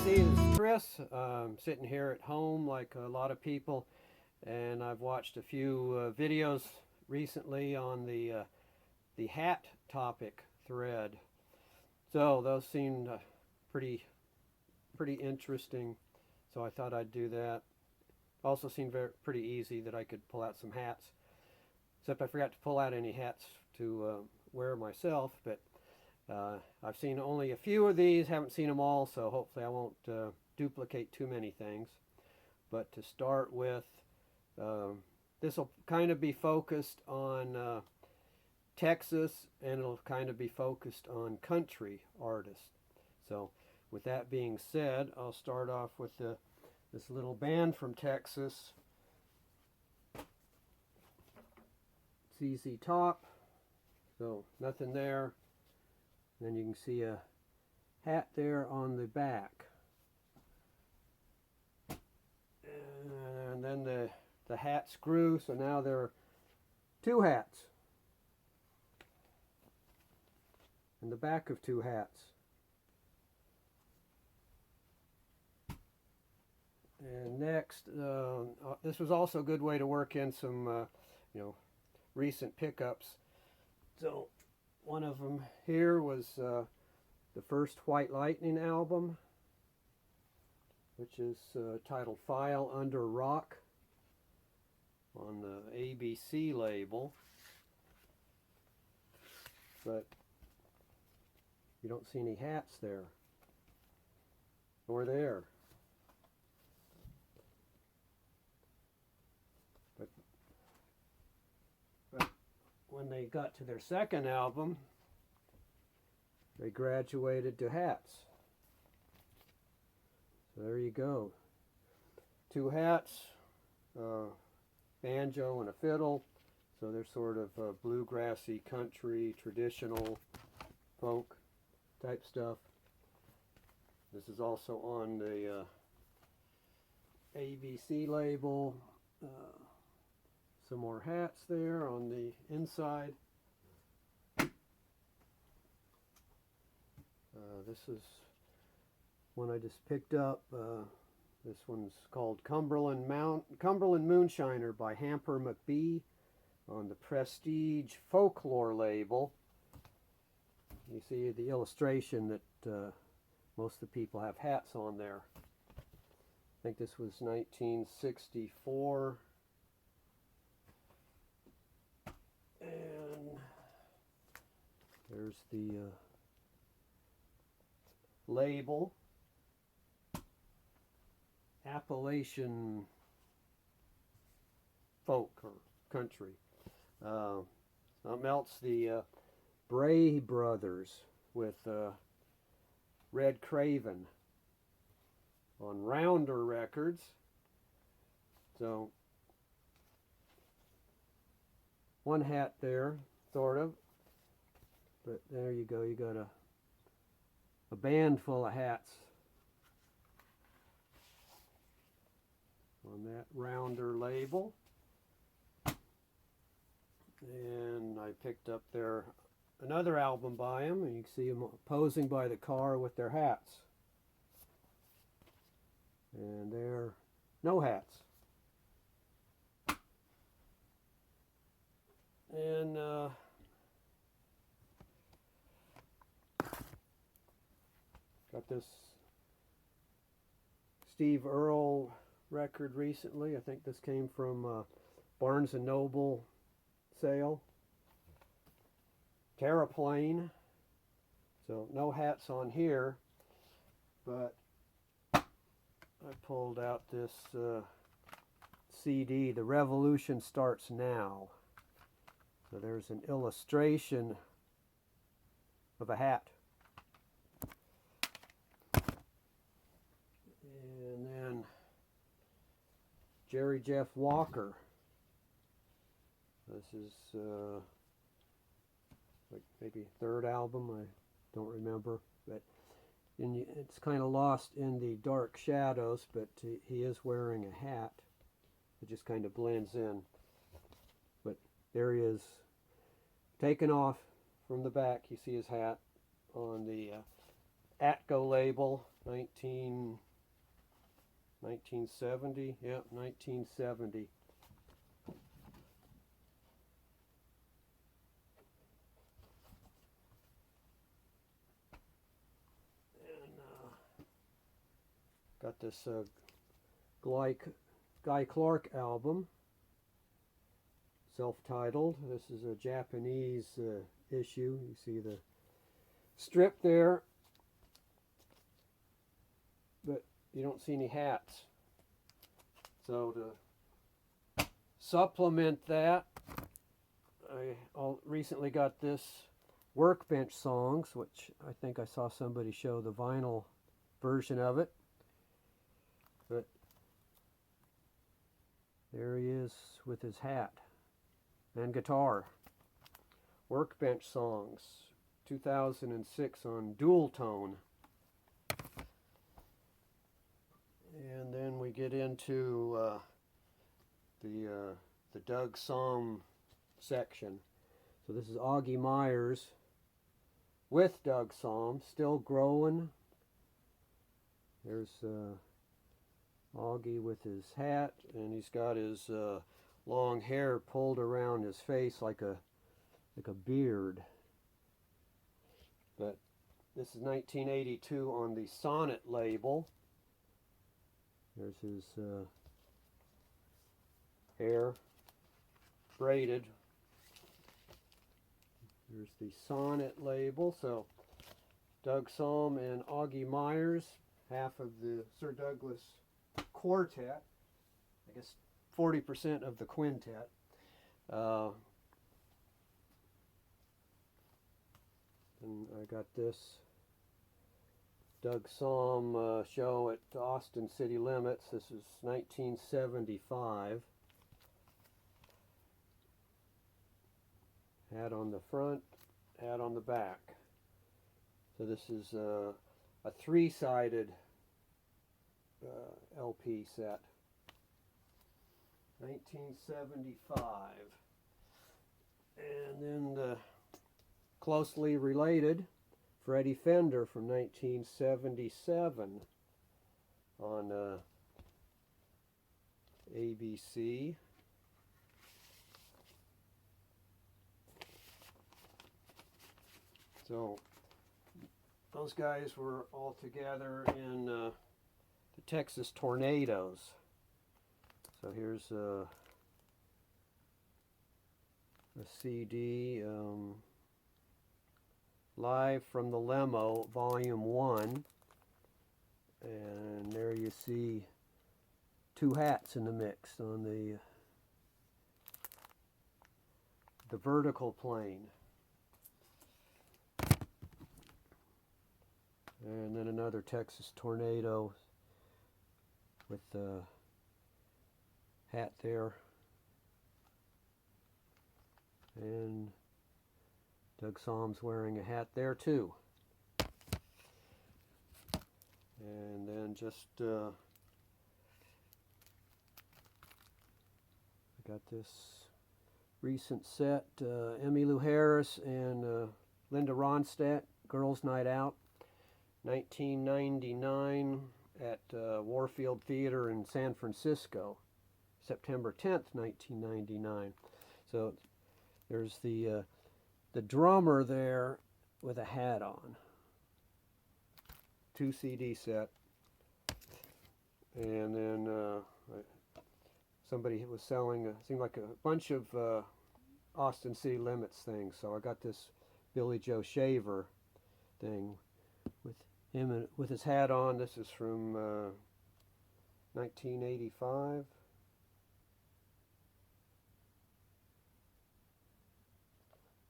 see is Chris. Sitting here at home like a lot of people, and I've watched a few videos recently on the hat topic thread. So those seemed pretty interesting, so I thought I'd do that. Also seemed pretty easy that I could pull out some hats, except I forgot to pull out any hats to wear myself, but I've seen only a few of these, haven't seen them all, so hopefully I won't duplicate too many things. But to start with, this will kind of be focused on Texas, and it'll kind of be focused on country artists. So with that being said, I'll start off with this little band from Texas, ZZ Top. So nothing there. Then you can see a hat there on the back. And then the hat screw, so now there are two hats. And the back of two hats. And next, this was also a good way to work in some, recent pickups. So one of them here was the first White Lightning album, which is titled File Under Rock on the ABC label. But you don't see any hats there, or there. But when they got to their second album, they graduated to hats. So there you go. Two hats, banjo and a fiddle. So they're sort of bluegrassy, country, traditional, folk type stuff. This is also on the ABC label. Some more hats there on the inside. This is one I just picked up. This one's called Cumberland Moonshiner by Hamper McBee on the Prestige Folklore label. You see the illustration that most of the people have hats on there. I think this was 1964. And there's the label, Appalachian folk or country. Something else, the Bray Brothers with Red Craven on Rounder Records. So one hat there, sort of, but there you go, you got a band full of hats on that Rounder label. And I picked up another album by them, and you can see them posing by the car with their hats. And they're no hats. And got this Steve Earle record recently. I think this came from Barnes & Noble sale. Terraplane. So no hats on here, but I pulled out this CD, The Revolution Starts Now. So there's an illustration of a hat. And then Jerry Jeff Walker. This is like maybe third album, I don't remember, but it's kind of lost in the dark shadows, but he is wearing a hat. It just kind of blends in. But there he is, taken off from the back. You see his hat on the Atco label. 1970, yep, 1970. And got this Guy Clark album, self-titled. This is a Japanese issue. You see the strip there, but you don't see any hats. So to supplement that, I recently got this Workbench Songs, which I think I saw somebody show the vinyl version of it. But there he is with his hat and guitar. Workbench Songs, 2006 on Dual Tone. And then we get into the Doug Sohm section. So this is Augie Myers with Doug Sohm, still growing. There's Augie with his hat, and he's got his long hair pulled around his face like a beard. But this is 1982 on the Sonnet label. There's his hair braided. There's the Sonnet label. So Doug Sohm and Augie Myers, half of the Sir Douglas Quartet, I guess 40% of the quintet. And I got this Doug Sohm show at Austin City Limits. This is 1975. Hat on the front, hat on the back. So this is a three-sided LP set. 1975. And then the closely related Freddie Fender from 1977 on ABC. So those guys were all together in the Texas Tornadoes. So here's a CD, Live from the Lemo, Volume 1. And there you see two hats in the mix on the vertical plane. And then another Texas Tornado with the hat there. And Doug Sohm's wearing a hat there too. And then just I got this recent set, Emmylou Harris and Linda Ronstadt, Girls Night Out, 1999 at Warfield Theater in San Francisco, September 10th, 1999. So there's the drummer there with a hat on. 2 CD set. And then somebody was selling, seemed like a bunch of Austin City Limits things. So I got this Billy Joe Shaver thing with him with his hat on. This is from 1985.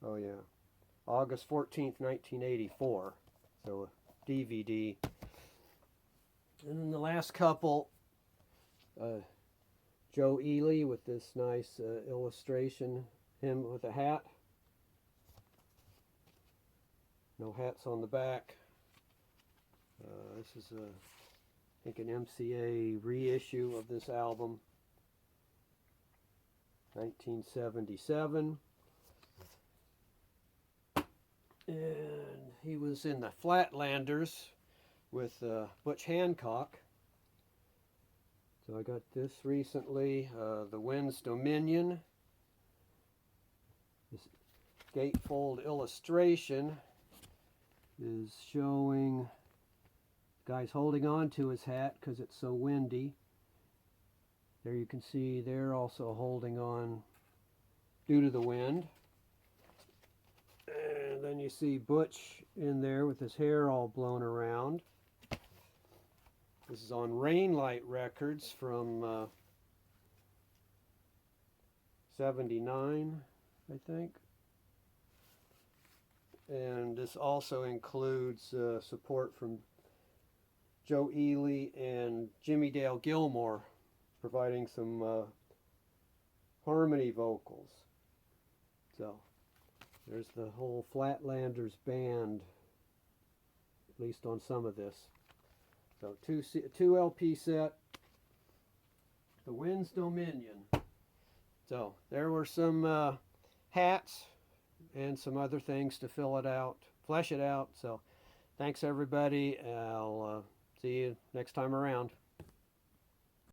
Oh yeah, August 14th, 1984. So a DVD. And then the last couple, Joe Ely with this nice illustration, him with a hat. No hats on the back. This is I think an MCA reissue of this album, 1977. And he was in the Flatlanders with Butch Hancock. So I got this recently, the Wind's Dominion. This gatefold illustration is showing the guy's holding on to his hat because it's so windy. There you can see they're also holding on due to the wind. And then you see Butch in there with his hair all blown around. This is on Rainlight Records from 79, I think. And this also includes support from Joe Ely and Jimmy Dale Gilmore, providing some harmony vocals. So there's the whole Flatlanders band, at least on some of this. So two LP set, the Wind's Dominion. So there were some hats and some other things to fill it out, flesh it out. So thanks everybody. I'll see you next time around.